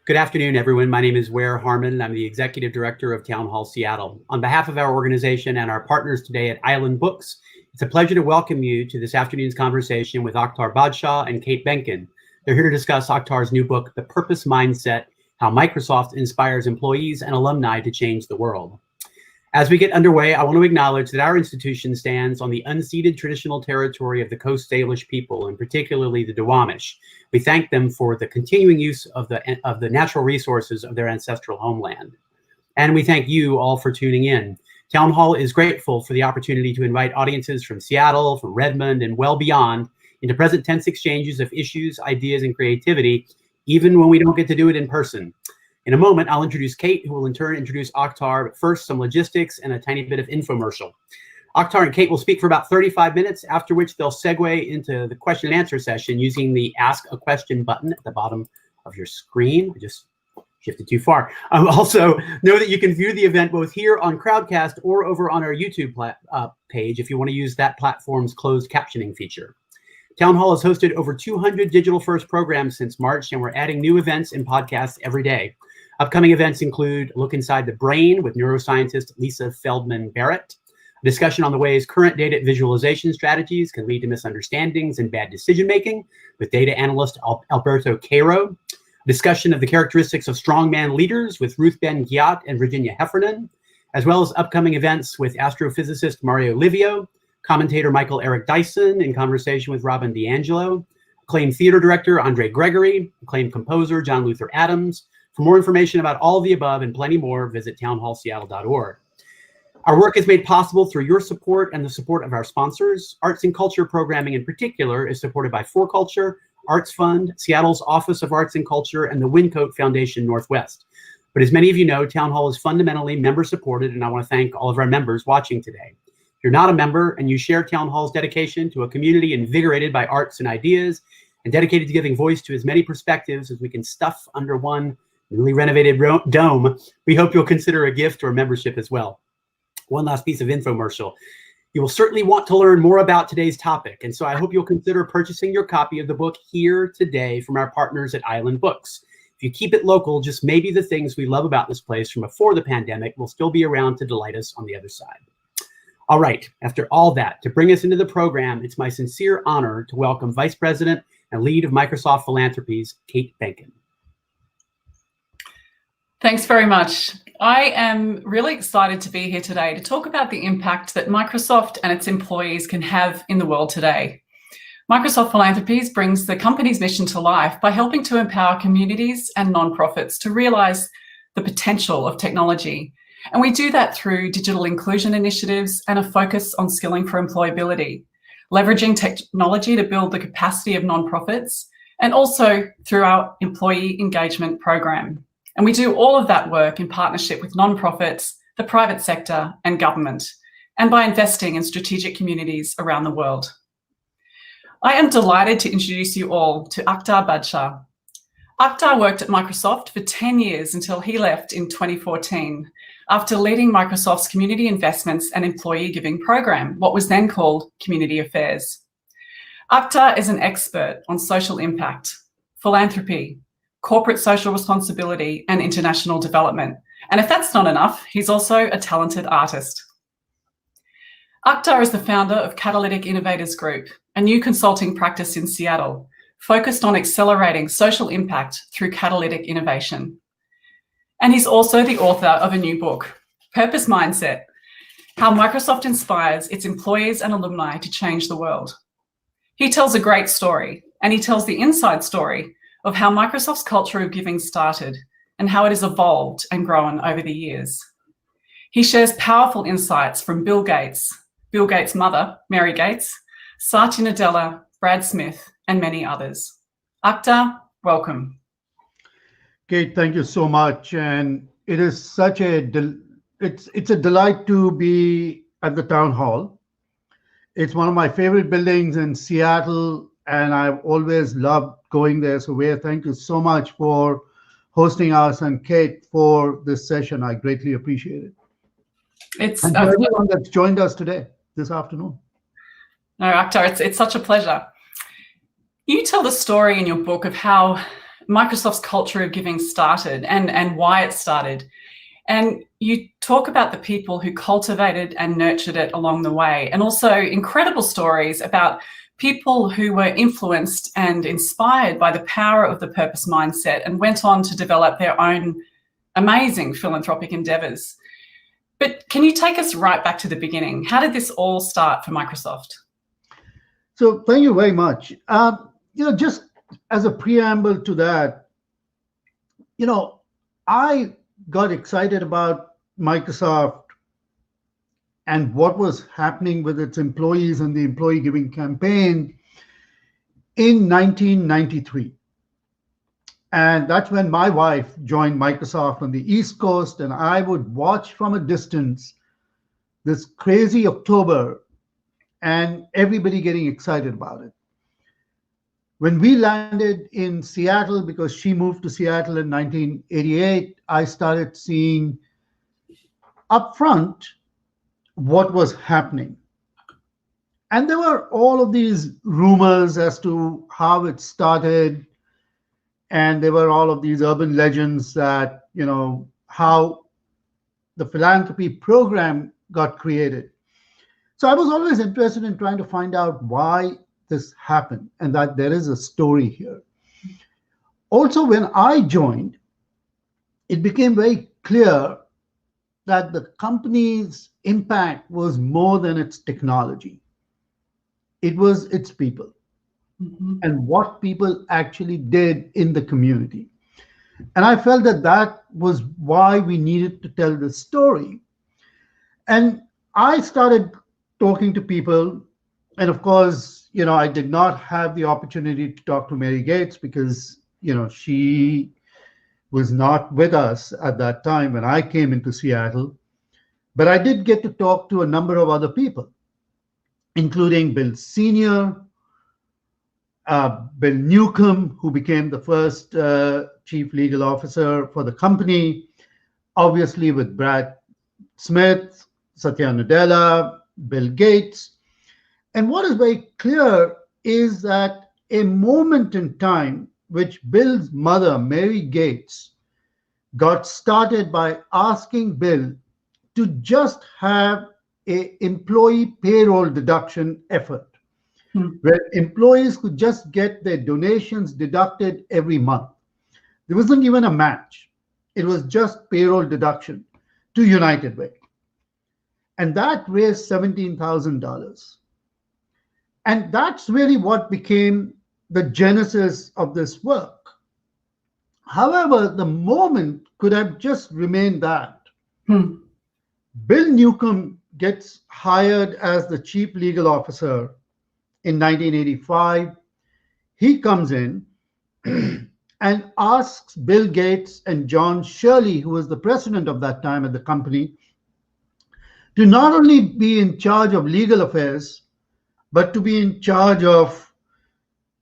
Good afternoon, everyone. My name is Ware Harmon, and I'm the Executive Director of Town Hall Seattle. On behalf of our organization and our partners today at Island Books, it's a pleasure to welcome you to this afternoon's conversation with Akhtar Badshah and Kate Behncken. They're here to discuss Akhtar's new book, The Purpose Mindset: How Microsoft Inspires Employees and Alumni to Change the World. As we get underway, I want to acknowledge that our institution stands on the unceded traditional territory of the Coast Salish people, and particularly the Duwamish. We thank them for the continuing use of the natural resources of their ancestral homeland. And we thank you all for tuning in. Town Hall is grateful for the opportunity to invite audiences from Seattle, from Redmond, and well beyond into present tense exchanges of issues, ideas, and creativity, even when we don't get to do it in person. In a moment, I'll introduce Kate, who will in turn introduce Akhtar, but first some logistics and a tiny bit of infomercial. Akhtar and Kate will speak for about 35 minutes, after which they'll segue into the question and answer session using the Ask a Question button at the bottom of your screen. I just shifted too far. Also, know that you can view the event both here on Crowdcast or over on our YouTube page if you want to use that platform's closed captioning feature. Town Hall has hosted over 200 digital-first programs since March, and we're adding new events and podcasts every day. Upcoming events include Look Inside the Brain with neuroscientist Lisa Feldman-Barrett, a discussion on the ways current data visualization strategies can lead to misunderstandings and bad decision-making with data analyst Alberto Cairo, a discussion of the characteristics of strongman leaders with Ruth Ben-Ghiat and Virginia Heffernan, as well as upcoming events with astrophysicist Mario Livio, commentator Michael Eric Dyson in conversation with Robin DiAngelo, acclaimed theater director Andre Gregory, acclaimed composer John Luther Adams. For more information about all of the above and plenty more, visit townhallseattle.org. Our work is made possible through your support and the support of our sponsors. Arts and culture programming in particular is supported by For Culture, Arts Fund, Seattle's Office of Arts and Culture, and the Wincote Foundation Northwest. But as many of you know, Town Hall is fundamentally member-supported, and I want to thank all of our members watching today. If you're not a member and you share Town Hall's dedication to a community invigorated by arts and ideas and dedicated to giving voice to as many perspectives as we can stuff under one newly renovated dome, we hope you'll consider a gift or membership as well. One last piece of infomercial. You will certainly want to learn more about today's topic, and so I hope you'll consider purchasing your copy of the book here today from our partners at Island Books. If you keep it local, just maybe the things we love about this place from before the pandemic will still be around to delight us on the other side. All right, after all that, to bring us into the program, it's my sincere honor to welcome Vice President and Lead of Microsoft Philanthropies, Kate Behncken. Thanks very much. I am really excited to be here today to talk about the impact that Microsoft and its employees can have in the world today. Microsoft Philanthropies brings the company's mission to life by helping to empower communities and nonprofits to realize the potential of technology. And we do that through digital inclusion initiatives and a focus on skilling for employability, leveraging technology to build the capacity of nonprofits, and also through our employee engagement program. And we do all of that work in partnership with nonprofits, the private sector, and government, and by investing in strategic communities around the world. I am delighted to introduce you all to Akhtar Badshah. Akhtar worked at Microsoft for 10 years until he left in 2014, after leading Microsoft's community investments and employee giving program, what was then called Community Affairs. Akhtar is an expert on social impact, philanthropy, corporate social responsibility, and international development. And if that's not enough, he's also a talented artist. Akhtar is the founder of Catalytic Innovators Group, a new consulting practice in Seattle, focused on accelerating social impact through catalytic innovation. And he's also the author of a new book, Purpose Mindset: How Microsoft Inspires Its Employees and Alumni to Change the World. He tells a great story, and he tells the inside story of how Microsoft's culture of giving started and how it has evolved and grown over the years. He shares powerful insights from Bill Gates' mother, Mary Gates, Satya Nadella, Brad Smith, and many others. Akhtar, welcome. Kate, thank you so much. And it is such it's a delight to be at the town hall. It's one of my favorite buildings in Seattle, and I've always loved going there. So Ware, thank you so much for hosting us, and Kate for this session. I greatly appreciate it. It's and for everyone that's joined us today, this afternoon. No, Akhtar, it's such a pleasure. You tell the story in your book of how Microsoft's culture of giving started and why it started. And you talk about the people who cultivated and nurtured it along the way, and also incredible stories about people who were influenced and inspired by the power of the purpose mindset and went on to develop their own amazing philanthropic endeavours. But can you take us right back to the beginning? How did this all start for Microsoft? So thank you very much. Just as a preamble to that, I got excited about Microsoft and what was happening with its employees and the employee giving campaign in 1993. And that's when my wife joined Microsoft on the East Coast, and I would watch from a distance this crazy October and everybody getting excited about it. When we landed in Seattle, because she moved to Seattle in 1988, I started seeing up front what was happening. And there were all of these rumors as to how it started. And there were all of these urban legends that, how the philanthropy program got created. So I was always interested in trying to find out why this happened and that there is a story here. Also, when I joined, it became very clear that the company's impact was more than its technology. It was its people. And what people actually did in the community. And I felt that that was why we needed to tell this story. And I started talking to people. And of course, I did not have the opportunity to talk to Mary Gates because, she was not with us at that time when I came into Seattle. But I did get to talk to a number of other people, including Bill Sr., Bill Newcomb, who became the first chief legal officer for the company, obviously with Brad Smith, Satya Nadella, Bill Gates. And what is very clear is that a moment in time, which Bill's mother, Mary Gates, got started by asking Bill to just have an employee payroll deduction effort, where employees could just get their donations deducted every month. There wasn't even a match. It was just payroll deduction to United Way. And that raised $17,000. And that's really what became the genesis of this work. However, the moment could have just remained that. Bill Newcomb gets hired as the chief legal officer in 1985. He comes in and asks Bill Gates and John Shirley, who was the president of that time at the company, to not only be in charge of legal affairs, but to be in charge of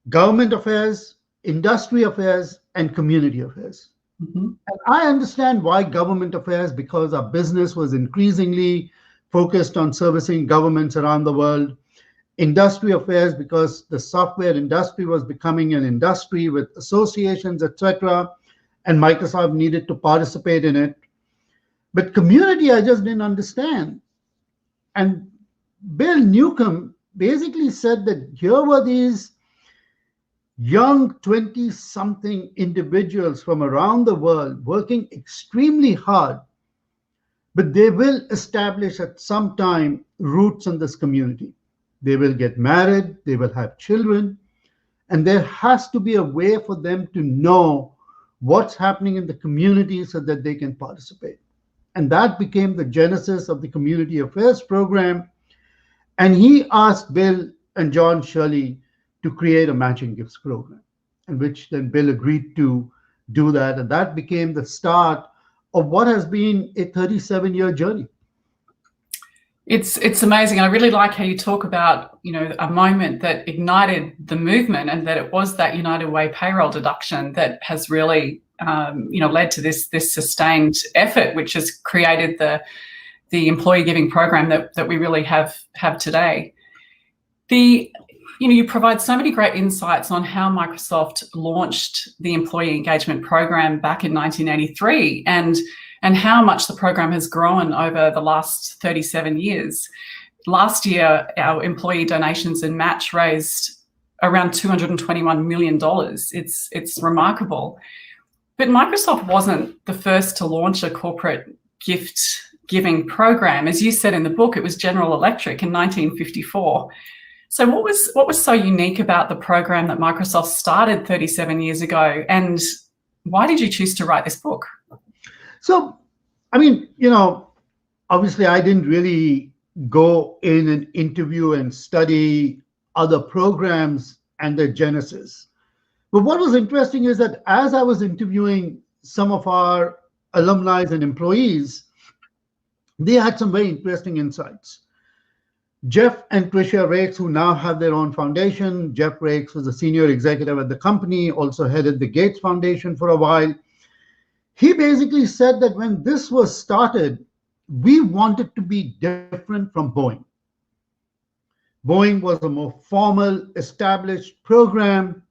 government affairs, industry affairs, and community affairs. And I understand why government affairs, because our business was increasingly focused on servicing governments around the world. Industry affairs, because the software industry was becoming an industry with associations, etc., and Microsoft needed to participate in it. But community, I just didn't understand. And Bill Newcomb basically said that here were these young 20-something individuals from around the world working extremely hard, but they will establish at some time roots in this community. They will get married, they will have children, and there has to be a way for them to know what's happening in the community so that they can participate. And that became the genesis of the Community Affairs program. And he asked Bill and John Shirley to create a matching gifts program, in which then Bill agreed to do that. And that became the start of what has been a 37-year journey. It's amazing. I really like how you talk about, a moment that ignited the movement, and that it was that United Way payroll deduction that has really, led to this sustained effort, which has created the employee giving program that we really have today. You provide so many great insights on how Microsoft launched the employee engagement program back in 1983 and how much the program has grown over the last 37 years. Last year, our employee donations and match raised around $221 million. It's remarkable. But Microsoft wasn't the first to launch a corporate gift giving program. As you said in the book, it was General Electric in 1954. So what was so unique about the program that Microsoft started 37 years ago? And why did you choose to write this book? So, I mean, obviously I didn't really go in and interview and study other programs and their genesis. But what was interesting is that as I was interviewing some of our alumni and employees, they had some very interesting insights. Jeff and Tricia Rakes, who now have their own foundation. Jeff Rakes was a senior executive at the company, also headed the Gates Foundation for a while. He basically said that when this was started, we wanted to be different from Boeing. Boeing was a more formal, established program,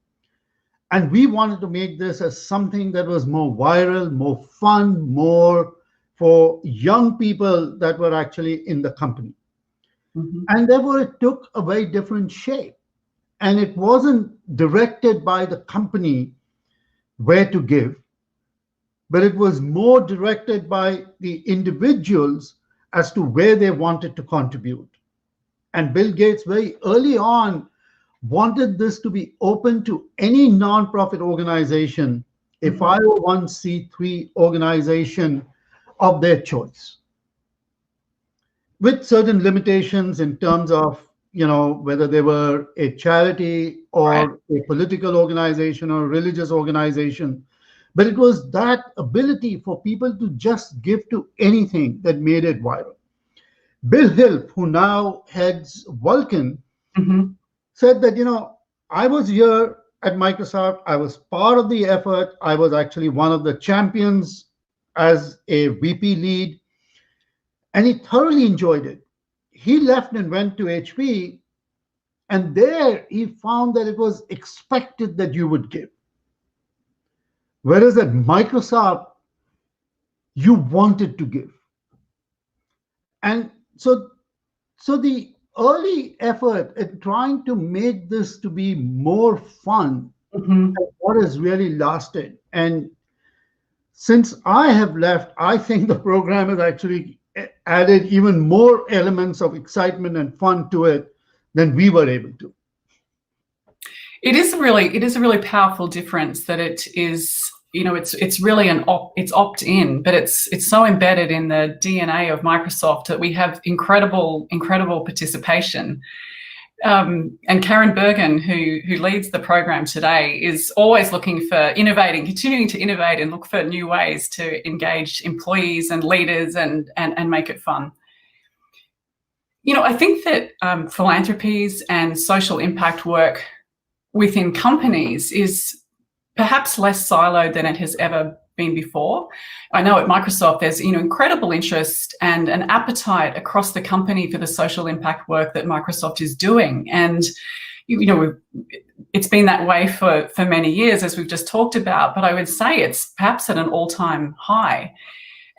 and we wanted to make this as something that was more viral, more fun, more for young people that were actually in the company. Mm-hmm. And therefore, it took a very different shape. And it wasn't directed by the company where to give, but it was more directed by the individuals as to where they wanted to contribute. And Bill Gates very early on wanted this to be open to any nonprofit organization, a 501c3 organization of their choice, with certain limitations in terms of, whether they were a charity or a political organization or a religious organization. But it was that ability for people to just give to anything that made it viral. Bill Hilp, who now heads Vulcan, said that, I was here at Microsoft. I was part of the effort. I was actually one of the champions as a VP lead, and he thoroughly enjoyed it. He left and went to HP, and there he found that it was expected that you would give. Whereas at Microsoft, you wanted to give. And so the early effort at trying to make this to be more fun is what has really lasted. And since I have left, I think the program has actually added even more elements of excitement and fun to it than we were able to. It is a really powerful difference that it is, it's really it's opt-in, but it's so embedded in the DNA of Microsoft that we have incredible participation. And Karen Bergen, who leads the program today, is always looking for continuing to innovate and look for new ways to engage employees and leaders and make it fun. I think that philanthropies and social impact work within companies is perhaps less siloed than it has ever been before. I know at Microsoft there's incredible interest and an appetite across the company for the social impact work that Microsoft is doing, and it's been that way for many years, as we've just talked about. But I would say it's perhaps at an all-time high,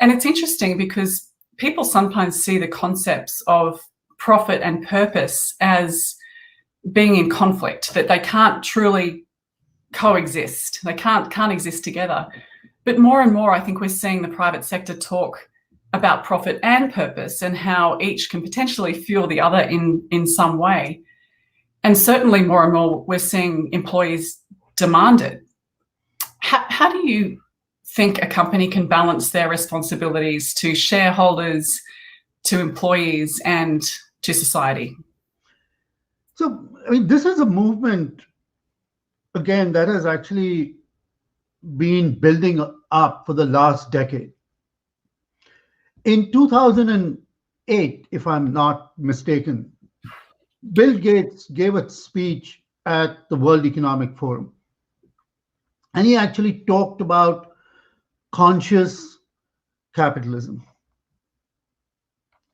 and it's interesting because people sometimes see the concepts of profit and purpose as being in conflict, that they can't truly coexist. They can't exist together. But more and more, I think we're seeing the private sector talk about profit and purpose and how each can potentially fuel the other in some way. And certainly more and more, we're seeing employees demand it. How do you think a company can balance their responsibilities to shareholders, to employees, and to society? So, this is a movement, again, that has actually been building up for the last decade. In 2008, if I'm not mistaken, Bill Gates gave a speech at the World Economic Forum. And he actually talked about conscious capitalism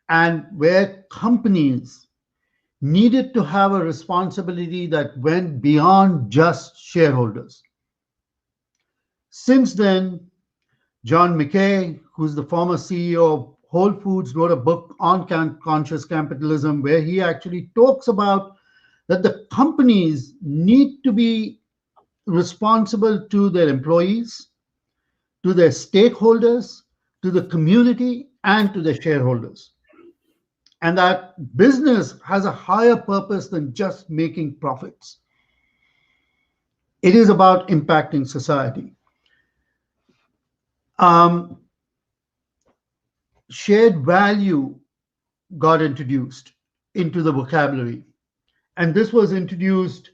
and where companies needed to have a responsibility that went beyond just shareholders. Since then, John McKay, who's the former CEO of Whole Foods, wrote a book on conscious capitalism where he actually talks about that the companies need to be responsible to their employees, to their stakeholders, to the community, and to their shareholders. And that business has a higher purpose than just making profits. It is about impacting society. Shared value got introduced into the vocabulary. And this was introduced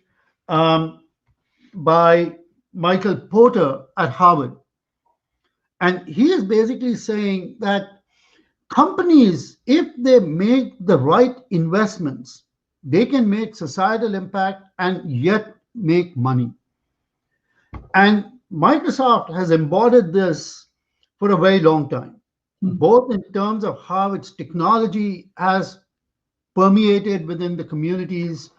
by Michael Porter at Harvard. And he is basically saying that companies, if they make the right investments, they can make societal impact and yet make money. And Microsoft has embodied this for a very long time, both in terms of how its technology has permeated within the communities,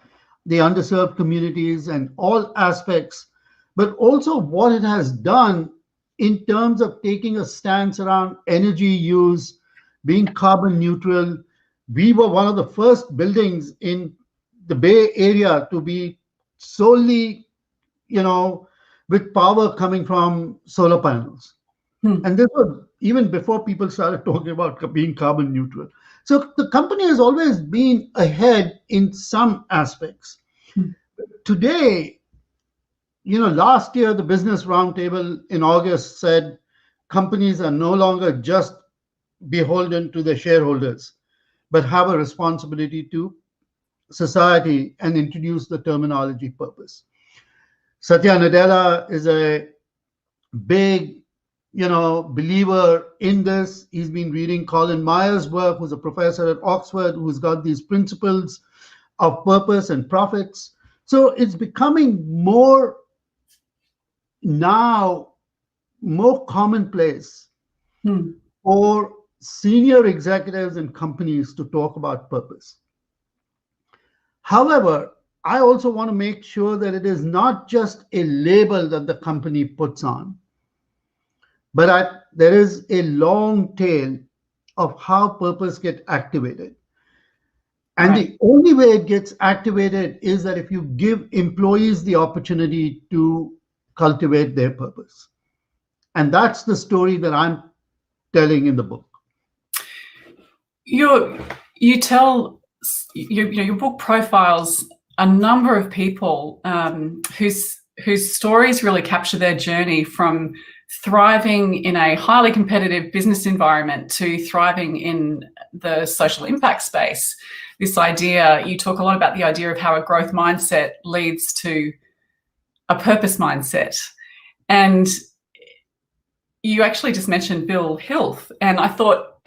the underserved communities, and all aspects, but also what it has done in terms of taking a stance around energy use, being carbon neutral. We were one of the first buildings in the Bay Area to be solely, with power coming from solar panels. And this was even before people started talking about being carbon neutral. So the company has always been ahead in some aspects. Today, last year, the Business Roundtable in August said companies are no longer just beholden to their shareholders, but have a responsibility to society and introduce the terminology purpose. Satya Nadella is a big, believer in this. He's been reading Colin Myers' work, who's a professor at Oxford, who's got these principles of purpose and profits. So it's becoming more commonplace for senior executives in companies to talk about purpose. However, I also want to make sure that it is not just a label that the company puts on, but there is a long tail of how purpose gets activated. And the only way it gets activated is that if you give employees the opportunity to cultivate their purpose. And that's the story that I'm telling in the book. Your book profiles a number of people whose stories really capture their journey from thriving in a highly competitive business environment to thriving in the social impact space. This idea, you talk a lot about the idea of how a growth mindset leads to a purpose mindset. And you actually just mentioned Bill Hilth, and I thought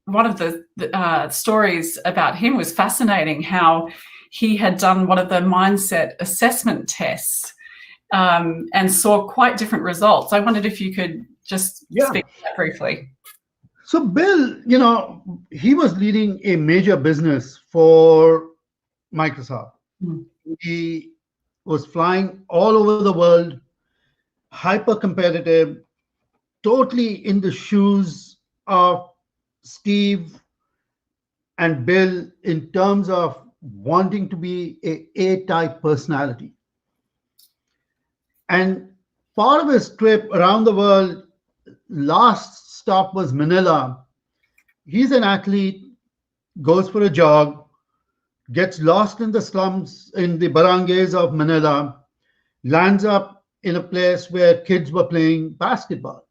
one of the stories about him was fascinating, how he had done one of the mindset assessment tests and saw quite different results. I wondered if you could just speak to that briefly. So Bill, he was leading a major business for Microsoft. He was flying all over the world, hyper competitive, totally in the shoes of Steve and Bill in terms of wanting to be a A-type personality. And part of his trip around the world, last stop was Manila. He's an athlete, goes for a jog, gets lost in the slums, in the barangays of Manila, lands up in a place where kids were playing basketball.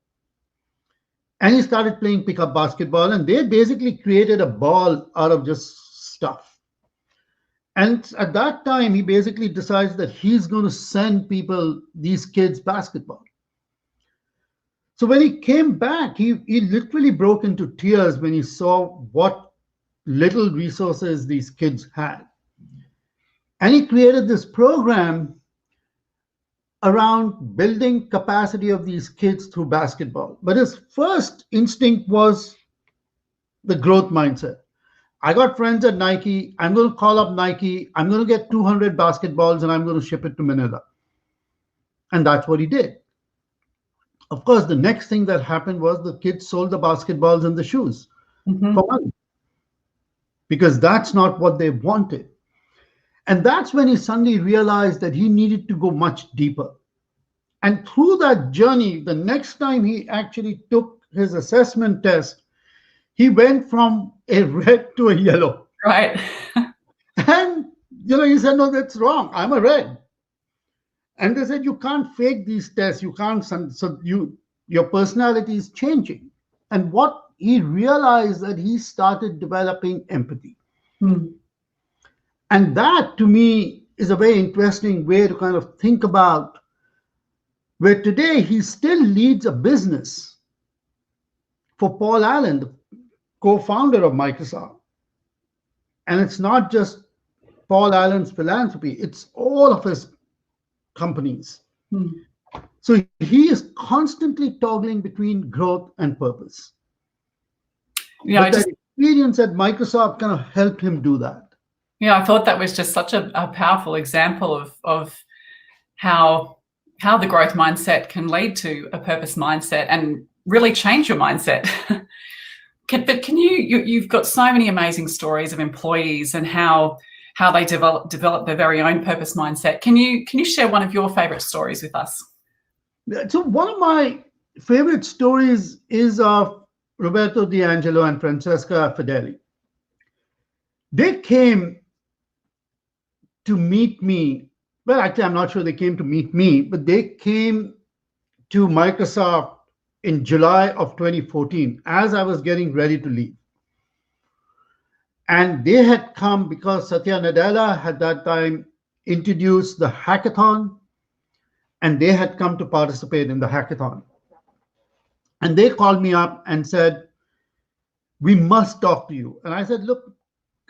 And he started playing pickup basketball, and they basically created a ball out of just stuff. And at that time, he basically decides that he's going to send these kids basketball. So when he came back, he literally broke into tears when he saw what little resources these kids had. And he created this program around building capacity of these kids through basketball. But his first instinct was the growth mindset. I got friends at Nike. I'm going to call up Nike. I'm going to get 200 basketballs and I'm going to ship it to Manila. And that's what he did. Of course, the next thing that happened was the kids sold the basketballs and the shoes for money, because that's not what they wanted. And that's when he suddenly realized that he needed to go much deeper. And through that journey, the next time he actually took his assessment test, he went from a red to a yellow. Right. And, he said, no, that's wrong. I'm a red. And they said, you can't fake these tests. You can't. So your personality is changing. And what he realized, that he started developing empathy. And that, to me, is a very interesting way to kind of think about where today he still leads a business for Paul Allen, the co-founder of Microsoft. And it's not just Paul Allen's philanthropy, it's all of his companies. So he is constantly toggling between growth and purpose. Yeah, that experience at Microsoft kind of helped him do that. Yeah, I thought that was just such a powerful example of how the growth mindset can lead to a purpose mindset and really change your mindset. But you've got so many amazing stories of employees and how they develop their very own purpose mindset. Can you share one of your favorite stories with us? So one of my favorite stories is of Roberto D'Angelo and Francesca Fedeli. They came to meet me. Well, actually, I'm not sure they came to meet me, but they came to Microsoft in July of 2014 as I was getting ready to leave. And they had come because Satya Nadella had that time introduced the hackathon, and they had come to participate in the hackathon. And they called me up and said, we must talk to you. And I said, look,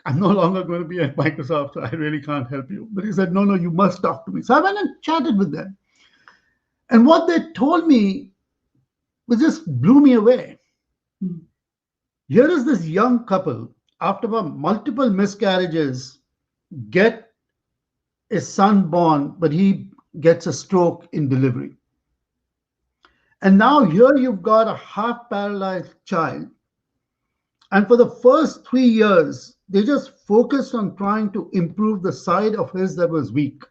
I'm no longer going to be at Microsoft, so I really can't help you. But he said, no, you must talk to me. So I went and chatted with them. And what they told me just blew me away. Here is this young couple, after multiple miscarriages, get a son born, but he gets a stroke in delivery. And now here you've got a half paralyzed child. And for the first 3 years, they just focused on trying to improve the side of his that was weak.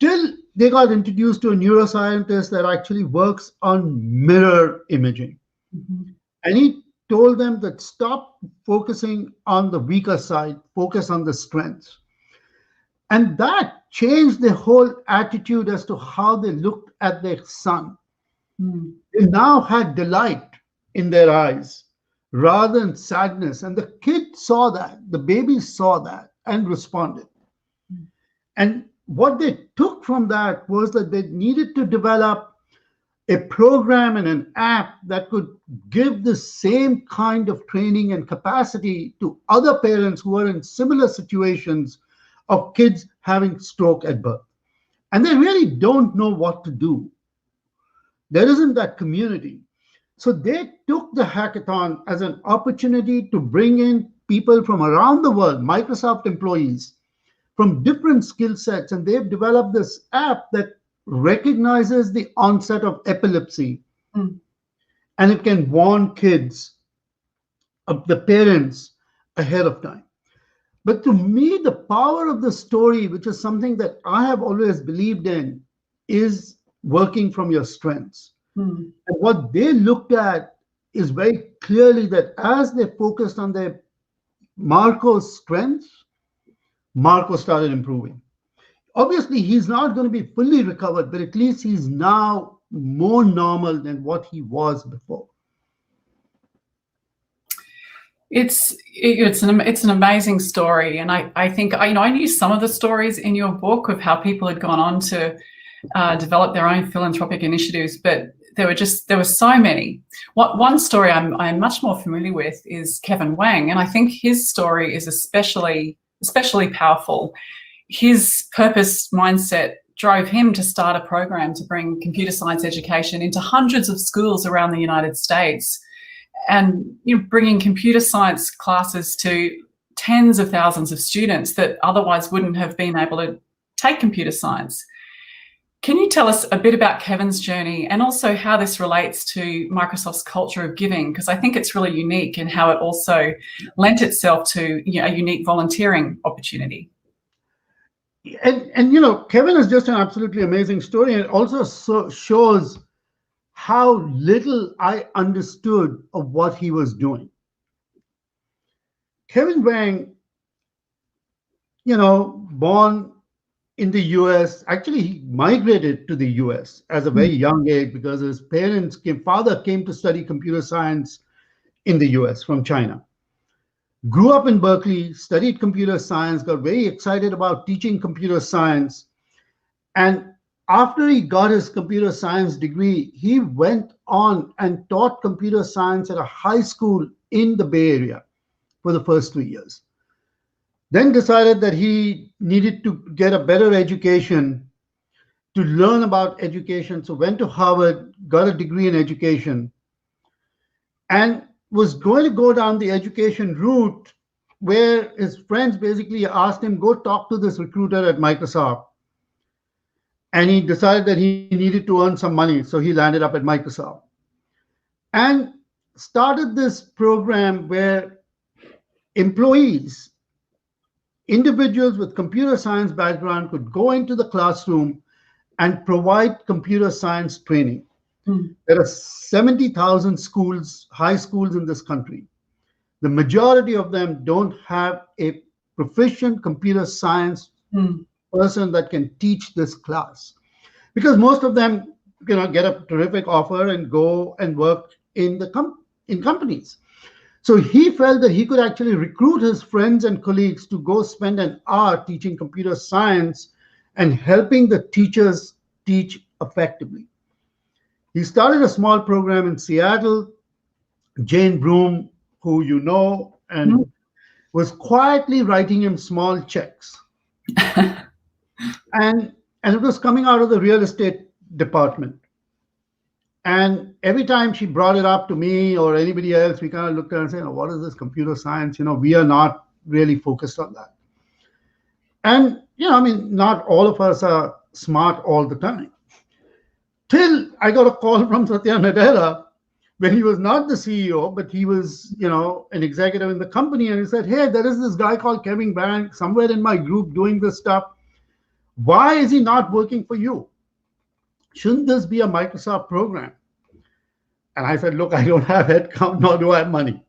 Till they got introduced to a neuroscientist that actually works on mirror imaging. And he told them that stop focusing on the weaker side, focus on the strengths. And that changed the whole attitude as to how they looked at their son. They now had delight in their eyes rather than sadness. And the kid saw that, the baby saw that and responded. And what they took from that was that they needed to develop a program and an app that could give the same kind of training and capacity to other parents who are in similar situations of kids having stroke at birth. And they really don't know what to do. There isn't that community. So they took the hackathon as an opportunity to bring in people from around the world, Microsoft employees, from different skill sets. And they've developed this app that recognizes the onset of epilepsy. And it can warn kids of the parents ahead of time. But to me, the power of the story, which is something that I have always believed in, is working from your strengths. And what they looked at is very clearly that as they focused on their Marco's strengths, Marco started improving. Obviously, he's not going to be fully recovered, but at least he's now more normal than what he was before. It's an amazing story, and I think I knew some of the stories in your book of how people had gone on to develop their own philanthropic initiatives, but there were so many. One story I'm much more familiar with is Kevin Wang, and I think his story is especially powerful. His purpose mindset drove him to start a program to bring computer science education into hundreds of schools around the United States. and bringing computer science classes to tens of thousands of students that otherwise wouldn't have been able to take computer science. Can you tell us a bit about Kevin's journey and also how this relates to Microsoft's culture of giving? Because I think it's really unique in how it also lent itself to a unique volunteering opportunity. And Kevin is just an absolutely amazing story, and it also shows how little I understood of what he was doing. Kevin Wang, born in the US, actually he migrated to the US as a very young age because his father came to study computer science in the US from China. Grew up in Berkeley, studied computer science, got very excited about teaching computer science. And after he got his computer science degree, he went on and taught computer science at a high school in the Bay Area for the first 2 years. Then decided that he needed to get a better education, to learn about education. So went to Harvard, got a degree in education, and was going to go down the education route where his friends basically asked him, go talk to this recruiter at Microsoft. And he decided that he needed to earn some money. So he landed up at Microsoft and started this program where employees, individuals with computer science background could go into the classroom and provide computer science training. There are 70,000 schools, high schools in this country. The majority of them don't have a proficient computer science person that can teach this class, because most of them get a terrific offer and go and work in companies. So he felt that he could actually recruit his friends and colleagues to go spend an hour teaching computer science and helping the teachers teach effectively. He started a small program in Seattle. Jane Broom, who you know, and was quietly writing him small checks. and it was coming out of the real estate department. And every time she brought it up to me or anybody else, we kind of looked at her and said, what is this computer science? We are not really focused on that. And, not all of us are smart all the time. Till I got a call from Satya Nadella when he was not the CEO, but he was, an executive in the company. And he said, hey, there is this guy called Kevin Wang somewhere in my group doing this stuff. Why is he not working for you? Shouldn't this be a Microsoft program? And I said, look, I don't have headcount, nor do I have money.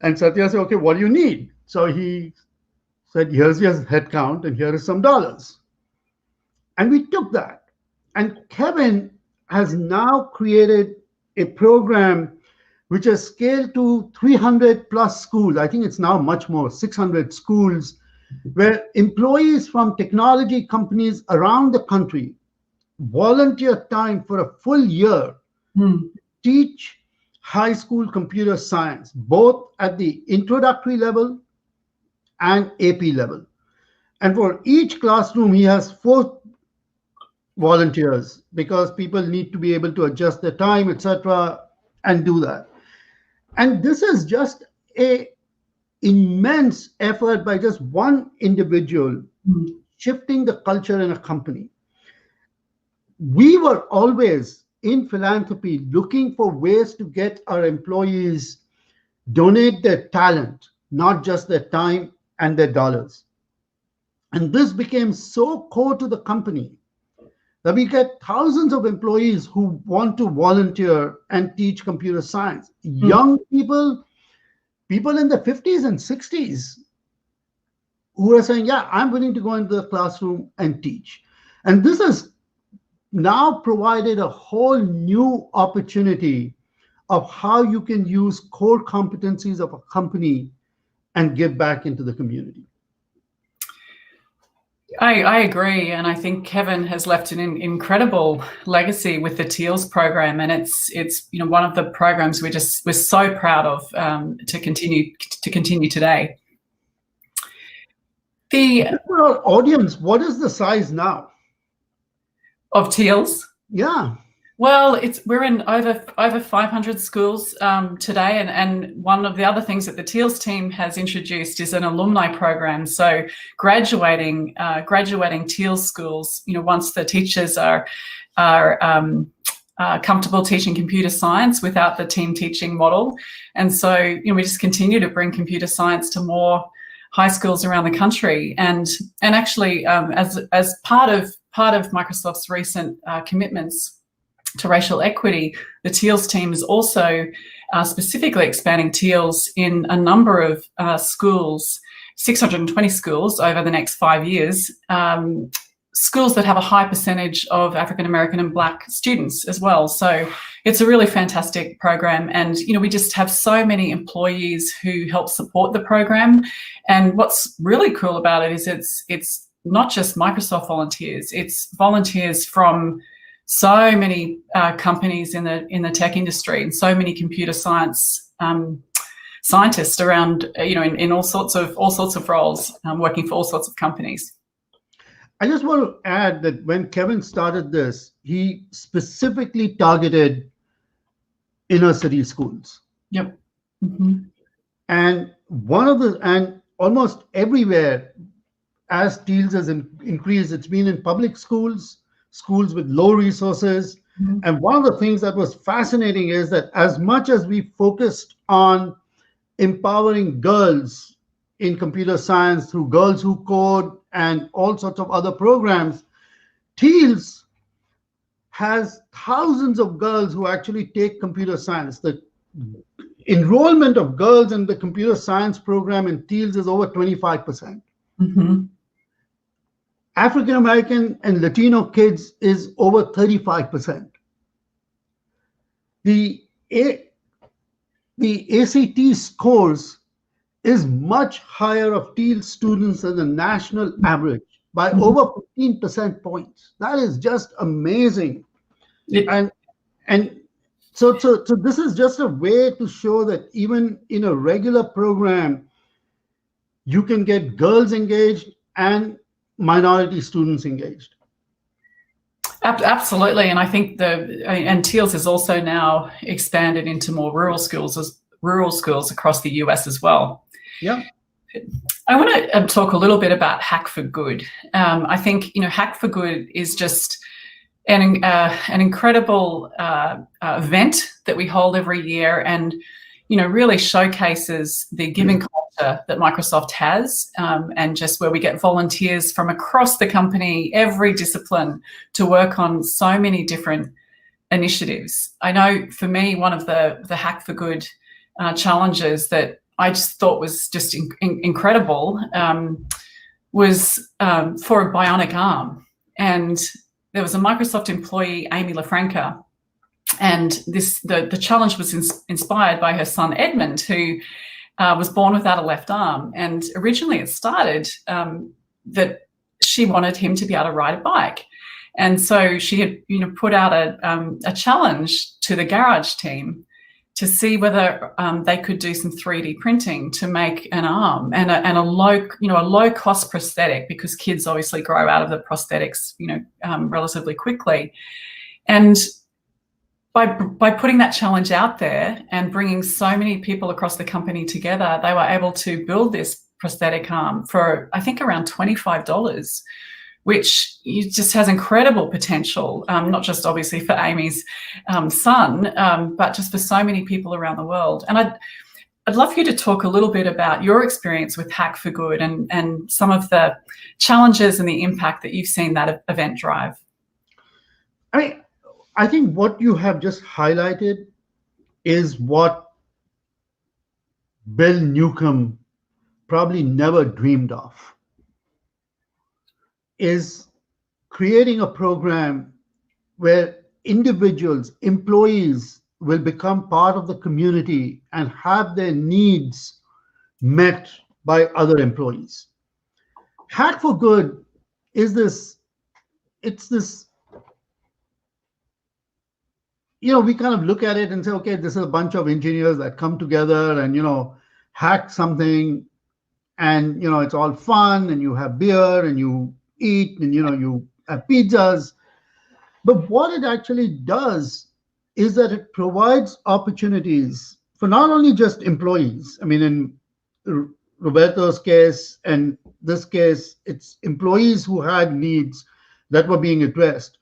And Satya said, okay, what do you need? So he said, here's your headcount and here is some dollars. And we took that. And Kevin has now created a program which has scaled to 300 plus schools. I think it's now much more, 600 schools, where employees from technology companies around the country volunteer time for a full year to teach high school computer science, both at the introductory level and AP level. And for each classroom, he has 4 volunteers because people need to be able to adjust their time, etc., and do that. And this is just an immense effort by just one individual shifting the culture in a company. We were always in philanthropy looking for ways to get our employees donate their talent, not just their time and their dollars. And this became so core to the company that we get thousands of employees who want to volunteer and teach computer science. Young people in the 50s and 60s who are saying, yeah, I'm willing to go into the classroom and teach. And this has now provided a whole new opportunity of how you can use core competencies of a company and give back into the community. I agree, and I think Kevin has left an incredible legacy with the Teals program, and it's one of the programs we're so proud of to continue today. For our audience, what is the size now of Teals? Yeah. Well, we're in over 500 schools today, and one of the other things that the Teals team has introduced is an alumni program. So graduating Teals schools, once the teachers are comfortable teaching computer science without the team teaching model, and so we just continue to bring computer science to more high schools around the country, and actually as part of Microsoft's recent commitments to racial equity, the Teals team is also specifically expanding Teals in a number of schools, 620 schools over the next 5 years, schools that have a high percentage of African American and Black students as well. So it's a really fantastic program, and we just have so many employees who help support the program. And what's really cool about it is it's not just Microsoft volunteers; it's volunteers from so many companies in the tech industry, and so many computer science scientists around, in all sorts of roles, working for all sorts of companies. I just want to add that when Kevin started this, he specifically targeted inner city schools. Yep. Mm-hmm. And almost everywhere, as Teals has increased, it's been in public schools, schools with low resources. Mm-hmm. And one of the things that was fascinating is that as much as we focused on empowering girls in computer science through Girls Who Code and all sorts of other programs, Teals has thousands of girls who actually take computer science. The enrollment of girls in the computer science program in Teals is over 25%. Mm-hmm. African American and Latino kids is over 35%. The ACT scores is much higher of Teals students than the national average by over 15% points. That is just amazing. And so this is just a way to show that even in a regular program, you can get girls engaged and minority students engaged. Absolutely, and I think Teals has also now expanded into more rural schools across the US as well. Yeah, I want to talk a little bit about Hack for Good. I think Hack for Good is just an incredible event that we hold every year, and really showcases the giving culture that Microsoft has, and just where we get volunteers from across the company, every discipline, to work on so many different initiatives. I know for me, one of the Hack for Good challenges that I just thought was just incredible was for a bionic arm. And there was a Microsoft employee, Amy LaFranca, and the challenge was inspired by her son, Edmund, who was born without a left arm. And originally it started that she wanted him to be able to ride a bike. And so she had put out a challenge to the garage team to see whether they could do some 3D printing to make an arm and a low cost prosthetic, because kids obviously grow out of the prosthetics relatively quickly. And by putting that challenge out there and bringing so many people across the company together, they were able to build this prosthetic arm for, I think, around $25, which just has incredible potential, not just obviously for Amy's son, but just for so many people around the world. And I'd love you to talk a little bit about your experience with Hack for Good and some of the challenges and the impact that you've seen that event drive. I think what you have just highlighted is what Bill Newcomb probably never dreamed of, is creating a program where individuals, employees, will become part of the community and have their needs met by other employees. Hack for Good is this, we kind of look at it and say, okay, this is a bunch of engineers that come together and, hack something, and, it's all fun, and you have beer and you eat, and, you have pizzas. But what it actually does is that it provides opportunities for not only just employees. I mean, in Roberto's case and this case, it's employees who had needs that were being addressed.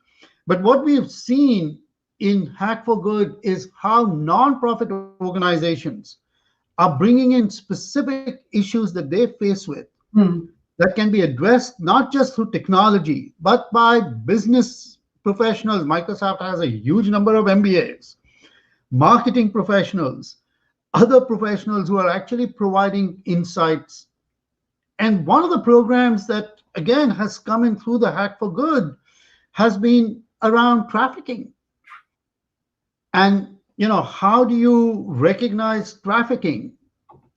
But what we've seen in Hack for Good is how nonprofit organizations are bringing in specific issues that they face with that can be addressed not just through technology, but by business professionals. Microsoft has a huge number of MBAs, marketing professionals, other professionals who are actually providing insights. And one of the programs that, again, has come in through the Hack for Good has been around trafficking. And, how do you recognize trafficking?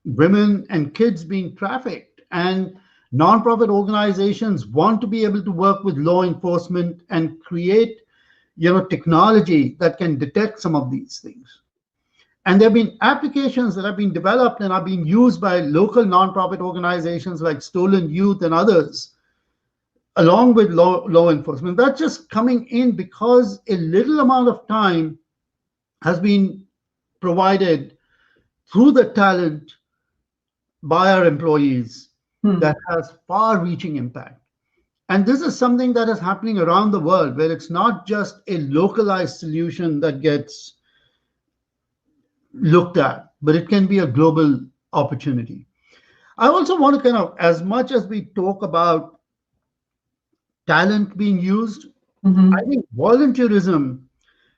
Women and kids being trafficked. And nonprofit organizations want to be able to work with law enforcement and create, technology that can detect some of these things. And there have been applications that have been developed and are being used by local nonprofit organizations like Stolen Youth and others, along with law enforcement. That's just coming in because a little amount of time has been provided through the talent by our employees that has far-reaching impact. And this is something that is happening around the world, where it's not just a localized solution that gets looked at, but it can be a global opportunity. I also want to kind of, as much as we talk about talent being used, I think volunteerism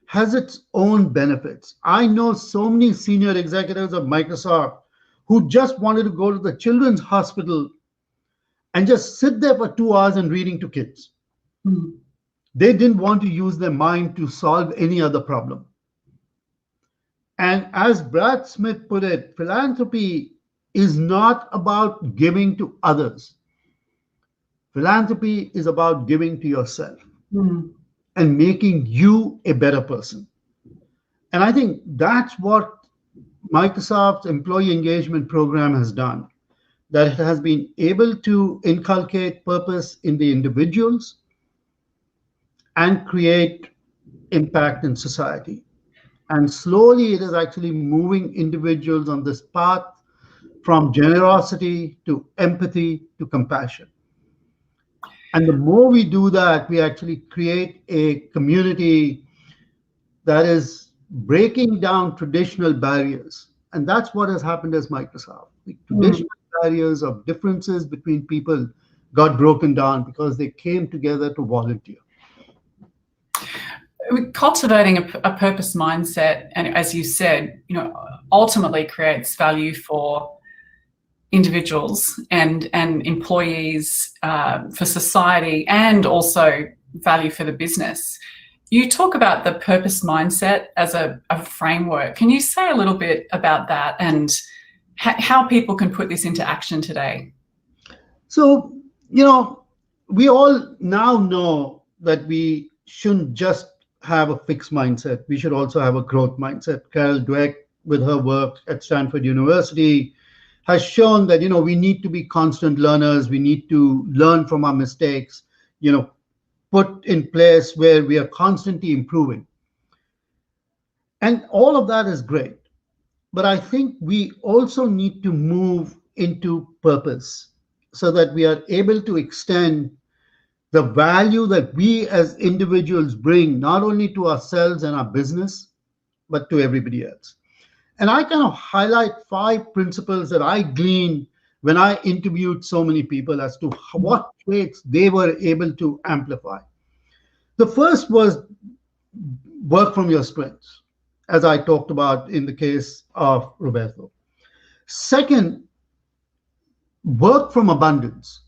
has its own benefits. I know so many senior executives of Microsoft who just wanted to go to the children's hospital and just sit there for 2 hours and reading to kids. They didn't want to use their mind to solve any other problem. And as Brad Smith put it, philanthropy is not about giving to others. Philanthropy is about giving to yourself and making you a better person. And I think that's what Microsoft's employee engagement program has done, that it has been able to inculcate purpose in the individuals and create impact in society. And slowly it is actually moving individuals on this path from generosity to empathy to compassion. And the more we do that, we actually create a community that is breaking down traditional barriers. And that's what has happened as Microsoft. The traditional barriers of differences between people got broken down because they came together to volunteer. Cultivating a purpose mindset, and as you said, ultimately creates value for individuals and employees, for society, and also value for the business. You talk about the purpose mindset as a framework. Can you say a little bit about that and how people can put this into action today? So, we all now know that we shouldn't just have a fixed mindset. We should also have a growth mindset. Carol Dweck, with her work at Stanford University, has shown that, we need to be constant learners. We need to learn from our mistakes, put in place where we are constantly improving. And all of that is great. But I think we also need to move into purpose so that we are able to extend the value that we as individuals bring, not only to ourselves and our business, but to everybody else. And I kind of highlight 5 principles that I gleaned when I interviewed so many people as to what traits they were able to amplify. The first was work from your strengths, as I talked about in the case of Roberto. Second, work from abundance.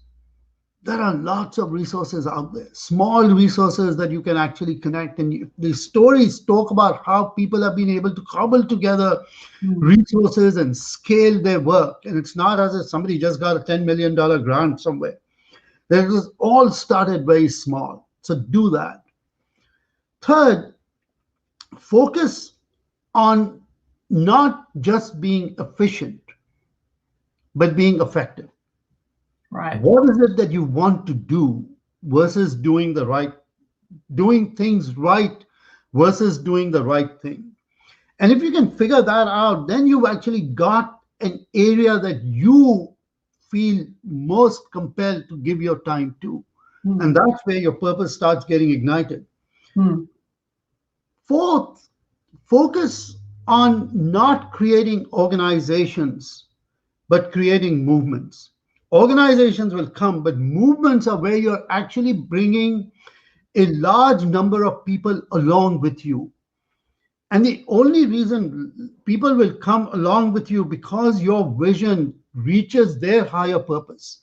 There are lots of resources out there, small resources that you can actually connect. And the stories talk about how people have been able to cobble together resources and scale their work. And it's not as if somebody just got a $10 million grant somewhere. It was all started very small. So do that. Third, focus on not just being efficient, but being effective. Right. What is it that you want to do versus doing the right doing things right versus doing the right thing. And if you can figure that out, then you've actually got an area that you feel most compelled to give your time to. And that's where your purpose starts getting ignited. Fourth, focus on not creating organizations, but creating movements. Organizations will come, but movements are where you're actually bringing a large number of people along with you. And the only reason people will come along with you because your vision reaches their higher purpose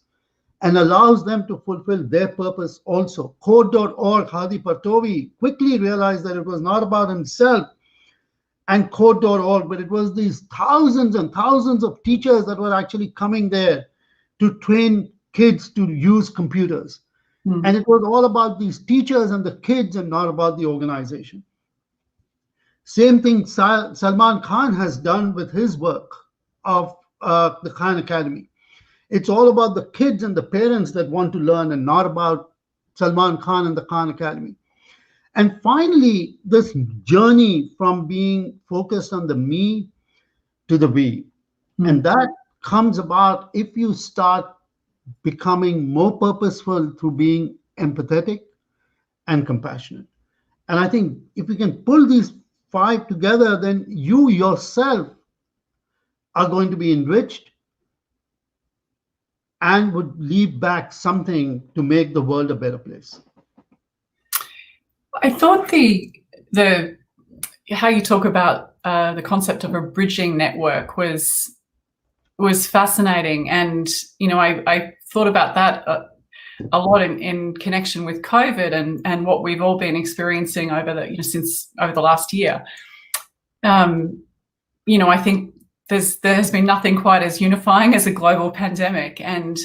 and allows them to fulfill their purpose also. Code.org, Hadi Partovi quickly realized that it was not about himself and Code.org, but it was these thousands and thousands of teachers that were actually coming there to train kids to use computers. And it was all about these teachers and the kids and not about the organization. Same thing Salman Khan has done with his work of the Khan Academy. It's all about the kids and the parents that want to learn and not about Salman Khan and the Khan Academy. And finally, this journey from being focused on the me to the we. And that comes about if you start becoming more purposeful through being empathetic and compassionate. And I think if you can pull these 5 together, then you yourself are going to be enriched and would leave back something to make the world a better place. I thought the how you talk about the concept of a bridging network was fascinating, and I thought about that a lot in connection with COVID and what we've all been experiencing over the last year. I think there has been nothing quite as unifying as a global pandemic, and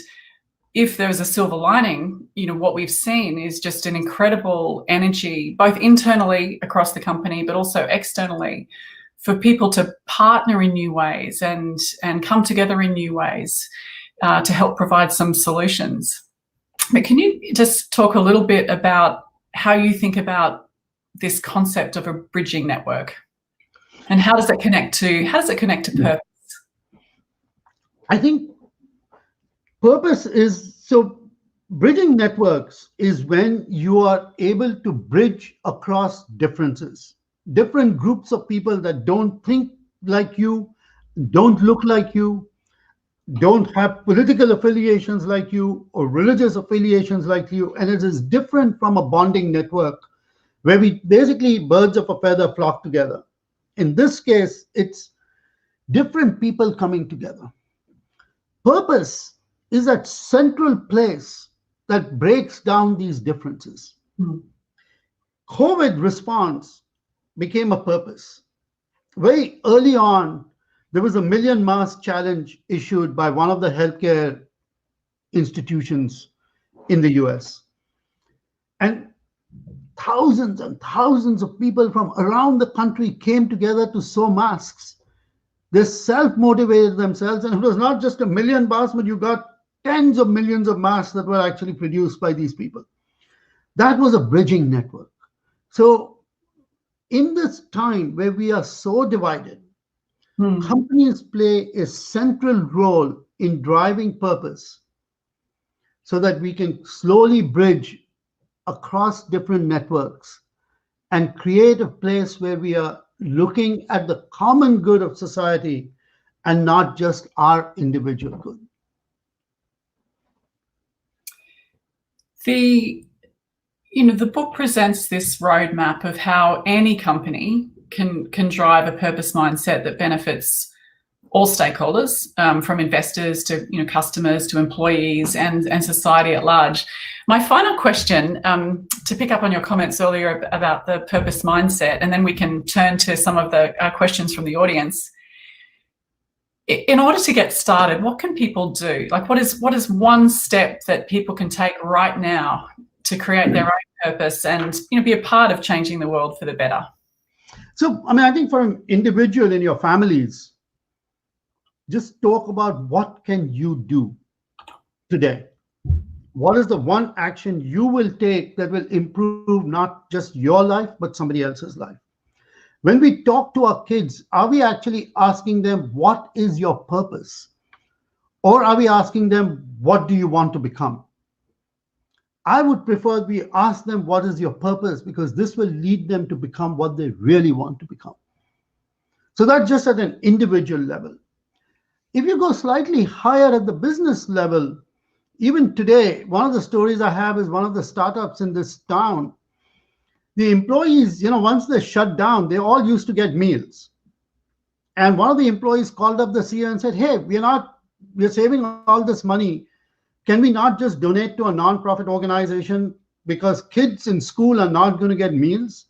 if there is a silver lining, what we've seen is just an incredible energy, both internally across the company, but also externally, for people to partner in new ways and come together in new ways to help provide some solutions. But can you just talk a little bit about how you think about this concept of a bridging network, and how does it connect to purpose? I think purpose is, so bridging networks is when you are able to bridge across differences, different groups of people that don't think like you, don't look like you, don't have political affiliations like you or religious affiliations like you. And it is different from a bonding network where we basically birds of a feather flock together. In this case, it's different people coming together. Purpose is that central place that breaks down these differences. COVID response became a purpose. Very early on, there was a 1 million mask challenge issued by one of the healthcare institutions in the US. And thousands and thousands of people from around the country came together to sew masks. They self-motivated themselves, and it was not just 1 million masks, but you got tens of millions of masks that were actually produced by these people. That was a bridging network. So in this time where we are so divided, companies play a central role in driving purpose so that we can slowly bridge across different networks and create a place where we are looking at the common good of society and not just our individual good. The book presents this roadmap of how any company can drive a purpose mindset that benefits all stakeholders, from investors to customers to employees and society at large. My final question, to pick up on your comments earlier about the purpose mindset, and then we can turn to some of the questions from the audience. In order to get started, what can people do? Like, what is one step that people can take right now to create their own purpose and be a part of changing the world for the better? So, I think for an individual in your families, just talk about what can you do today. What is the one action you will take that will improve not just your life, but somebody else's life? When we talk to our kids, are we actually asking them, what is your purpose? Or are we asking them, what do you want to become? I would prefer we ask them, what is your purpose? Because this will lead them to become what they really want to become. So that's just at an individual level. If you go slightly higher at the business level, even today, one of the stories I have is one of the startups in this town. The employees, once they shut down, they all used to get meals. And one of the employees called up the CEO and said, hey, we're saving all this money. Can we not just donate to a nonprofit organization, because kids in school are not going to get meals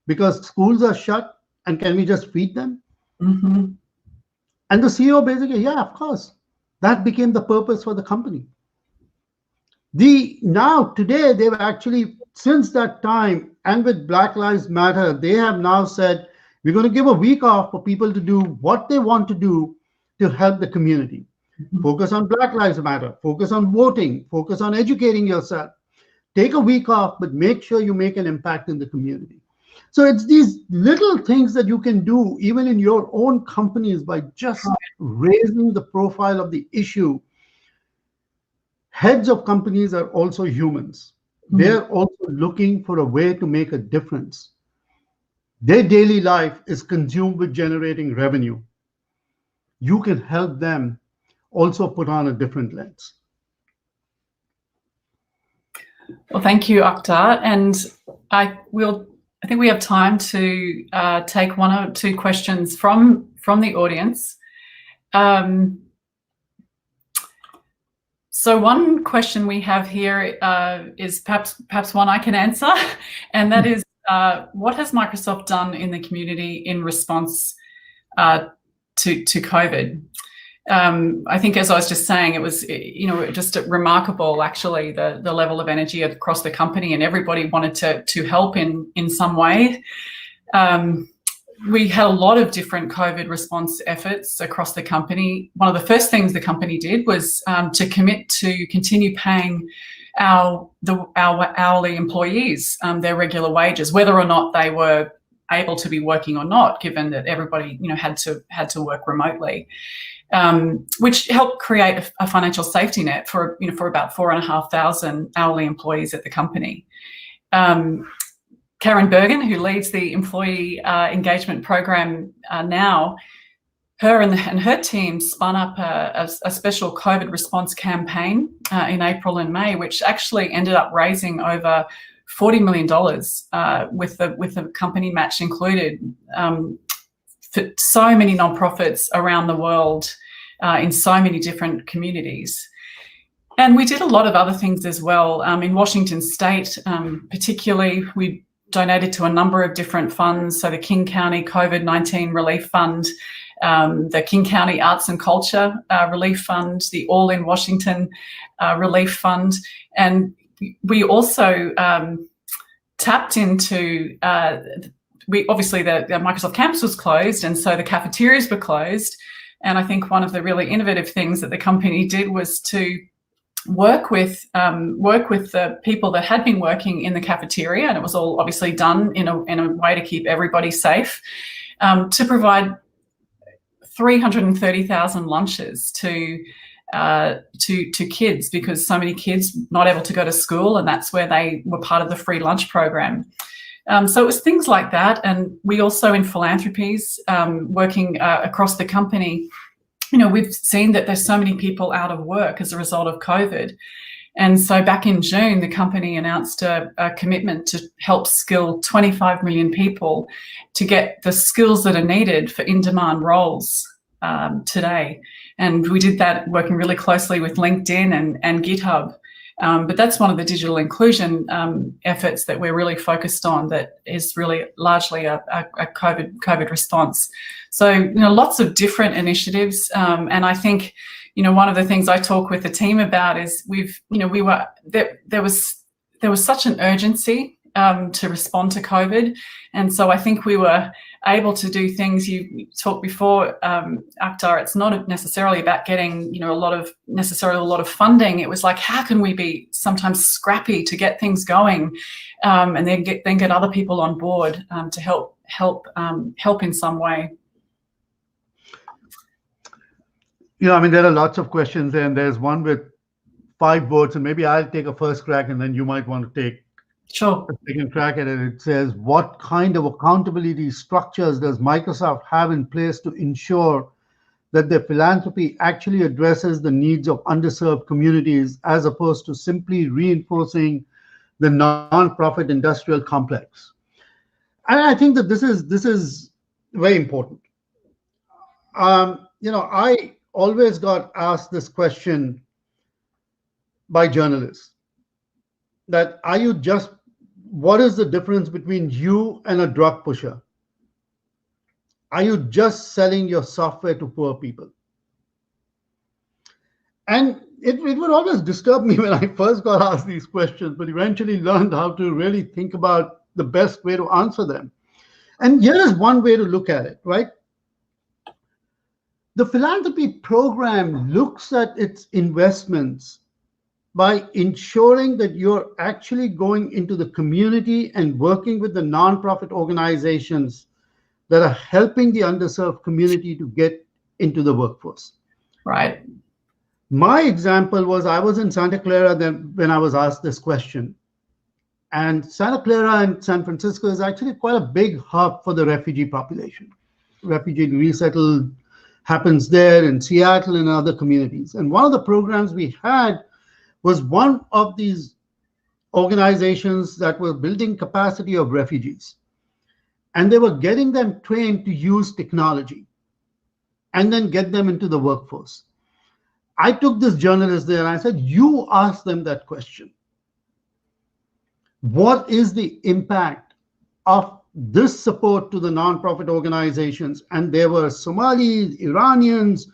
because schools are shut, and can we just feed them? Mm-hmm. And the CEO basically, yeah, of course. That became the purpose for the company. Now today, they've actually, since that time, and with Black Lives Matter, they have now said, we're going to give a week off for people to do what they want to do to help the community. Focus on Black Lives Matter, focus on voting, focus on educating yourself. Take a week off, but make sure you make an impact in the community. So it's these little things that you can do even in your own companies by just raising the profile of the issue. Heads of companies are also humans. They're also looking for a way to make a difference. Their daily life is consumed with generating revenue. You can help them also put on a different lens. Well, thank you, Akhtar. And I think we have time to take one or two questions from the audience. So one question we have here is perhaps one I can answer, and that is, what has Microsoft done in the community in response to COVID? I think, as I was just saying, it was just remarkable, actually, the level of energy across the company, and everybody wanted to help in some way. We had a lot of different COVID response efforts across the company. One of the first things the company did was to commit to continue paying our hourly employees their regular wages, whether or not they were able to be working or not, given that everybody had to work remotely. Which helped create a financial safety net for about 4,500 hourly employees at the company. Karen Bergen, who leads the employee engagement program now, her and her team spun up a special COVID response campaign in April and May, which actually ended up raising over $40 million with the company match included, for so many nonprofits around the world in so many different communities. And we did a lot of other things as well. In Washington State, particularly, we donated to a number of different funds. So the King County COVID-19 Relief Fund, the King County Arts and Culture Relief Fund, the All in Washington Relief Fund. And we also tapped into, obviously the Microsoft campus was closed, and so the cafeterias were closed. And I think one of the really innovative things that the company did was to work with the people that had been working in the cafeteria, and it was all obviously done in a way to keep everybody safe, to provide 330,000 lunches to kids, because so many kids not able to go to school, and that's where they were part of the free lunch program. So it was things like that. And we also, in Philanthropies, working across the company, we've seen that there's so many people out of work as a result of COVID. And so back in June, the company announced a commitment to help skill 25 million people to get the skills that are needed for in-demand roles today. And we did that working really closely with LinkedIn and GitHub. But that's one of the digital inclusion efforts that we're really focused on, that is really largely a COVID response. So, lots of different initiatives. And I think, one of the things I talk with the team about is there was such an urgency to respond to COVID. And so I think we were able to do things. You talked before, Akhtar, it's not necessarily about getting, a lot of funding. It was like, how can we be sometimes scrappy to get things going, and then get other people on board to help in some way. There are lots of questions there, and there's one with 5 votes, and maybe I'll take a first crack, and then you might want to take a second crack at it. It says, what kind of accountability structures does Microsoft have in place to ensure that their philanthropy actually addresses the needs of underserved communities, as opposed to simply reinforcing the non-profit industrial complex? And I think that this is very important. I always got asked this question by journalists, that what is the difference between you and a drug pusher? Are you just selling your software to poor people? And it would always disturb me when I first got asked these questions, but eventually learned how to really think about the best way to answer them. And here is one way to look at it, right? The philanthropy program looks at its investments by ensuring that you're actually going into the community and working with the nonprofit organizations that are helping the underserved community to get into the workforce. Right. My example was, I was in Santa Clara when I was asked this question. And Santa Clara and San Francisco is actually quite a big hub for the refugee population. Refugee resettled happens there, in Seattle and other communities. And one of the programs we had was one of these organizations that were building capacity of refugees. And they were getting them trained to use technology and then get them into the workforce. I took this journalist there and I said, you ask them that question. What is the impact of this support to the nonprofit organizations? And there were Somalis, Iranians,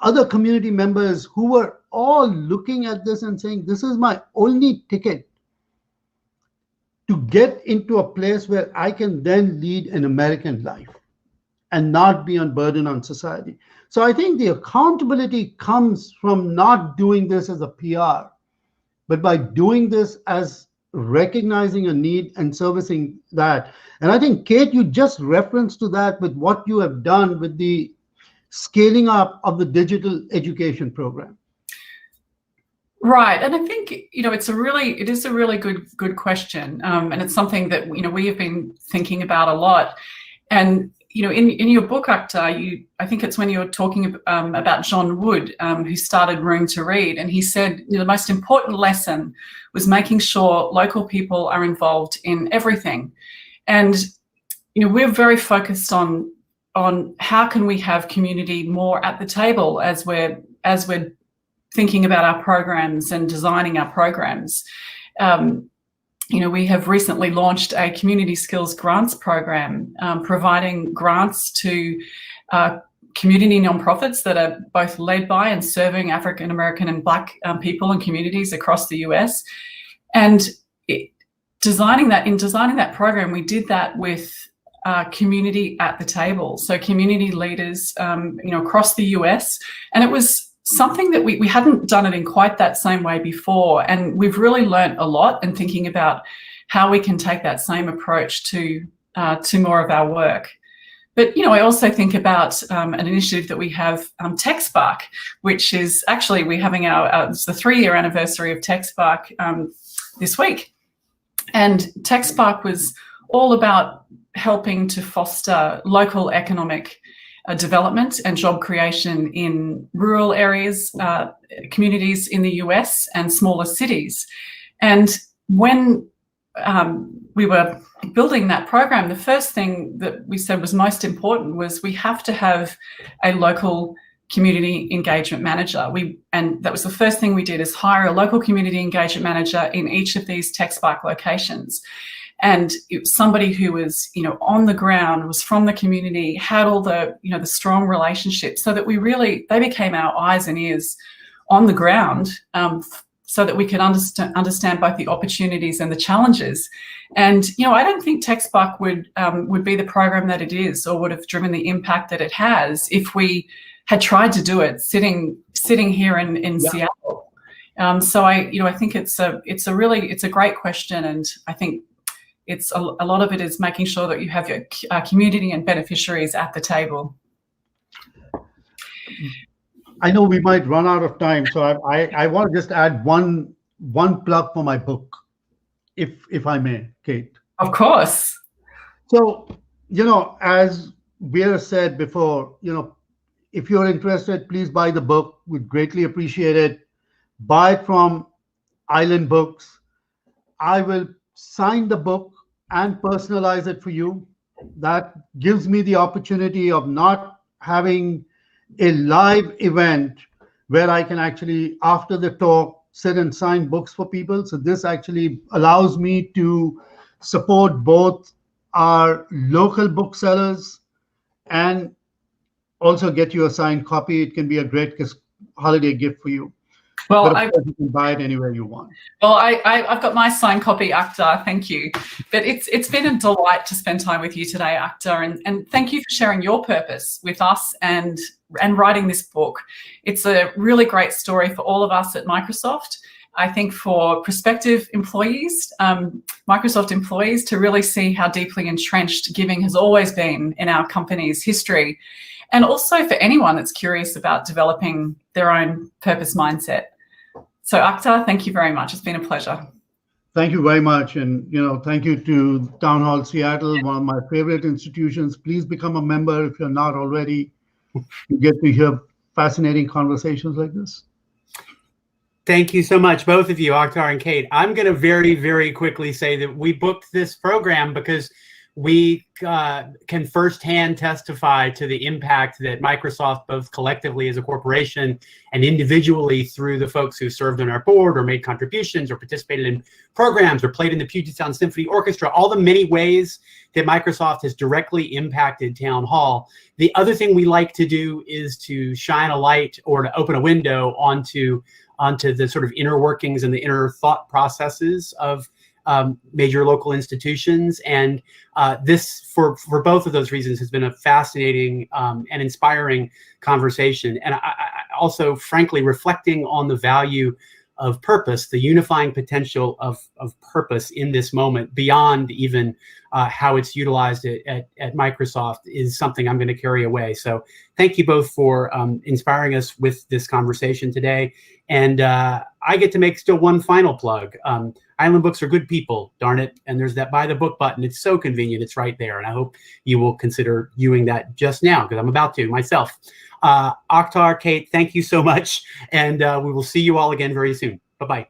other community members who were all looking at this and saying, this is my only ticket to get into a place where I can then lead an American life and not be a burden on society. So I think the accountability comes from not doing this as a PR, but by doing this as recognizing a need and servicing that. And I think, Kate, you just referenced to that with what you have done with the scaling up of the digital education program. Right, and I think it is a really good question, and it's something that we have been thinking about a lot. And in your book, Akhtar, I think it's when you were talking about John Wood, who started Room to Read, and he said the most important lesson was making sure local people are involved in everything. And we're very focused on how can we have community more at the table as we're thinking about our programs and designing our programs. We have recently launched a community skills grants program, providing grants to community nonprofits that are both led by and serving African American and Black people and communities across the US. And designing that program, we did that with community at the table, so community leaders, across the US, and it was something that we hadn't done it in quite that same way before, and we've really learnt a lot in thinking about how we can take that same approach to more of our work. But I also think about an initiative that we have, TechSpark, which is actually we're having it's the 3-year anniversary of TechSpark this week, and TechSpark was all about helping to foster local economic development and job creation in rural areas, communities in the US and smaller cities. And when we were building that program, the first thing that we said was most important was we have to have a local community engagement manager. And that was the first thing we did, is hire a local community engagement manager in each of these TechSpark locations. And it was somebody who was, on the ground, was from the community, had all the, the strong relationships, so that they became our eyes and ears on the ground so that we can understand both the opportunities and the challenges. And I don't think TechSpark would be the program that it is, or would have driven the impact that it has, if we had tried to do it sitting here in Seattle. So I think it's a great question, and I think it's a lot of it is making sure that you have your community and beneficiaries at the table. I know we might run out of time, so I want to just add one plug for my book, if I may, Kate. Of course. So, as Vera said before, if you're interested, please buy the book. We'd greatly appreciate it. Buy it from Island Books. I will sign the book and personalize it for you. That gives me the opportunity of not having a live event where I can actually, after the talk, sit and sign books for people. So this actually allows me to support both our local booksellers and also get you a signed copy. It can be a great holiday gift for you. Well, but of course, you can buy it anywhere you want. Well, I've got my signed copy, Akhtar. Thank you. But it's been a delight to spend time with you today, Akhtar, and thank you for sharing your purpose with us and writing this book. It's a really great story for all of us at Microsoft. I think for prospective employees, Microsoft employees, to really see how deeply entrenched giving has always been in our company's history. And also for anyone that's curious about developing their own purpose mindset. So Akhtar, thank you very much. It's been a pleasure. Thank you very much. And, thank you to Town Hall Seattle, one of my favorite institutions. Please become a member if you're not already. You get to hear fascinating conversations like this. Thank you so much, both of you, Akhtar and Kate. I'm going to very, very quickly say that we booked this program because we can firsthand testify to the impact that Microsoft, both collectively as a corporation and individually through the folks who served on our board or made contributions or participated in programs or played in the Puget Sound Symphony Orchestra, all the many ways that Microsoft has directly impacted Town Hall. The other thing we like to do is to shine a light or to open a window onto the sort of inner workings and the inner thought processes of major local institutions. And this, for both of those reasons, has been a fascinating and inspiring conversation. And I also, frankly, reflecting on the value of purpose, the unifying potential of purpose in this moment, beyond even how it's utilized at Microsoft, is something I'm going to carry away. So thank you both for inspiring us with this conversation today. And I get to make still one final plug. Island Books are good people, darn it. And there's that buy the book button. It's so convenient. It's right there. And I hope you will consider viewing that just now, because I'm about to myself. Akhtar, Kate, thank you so much. And we will see you all again very soon. Bye-bye.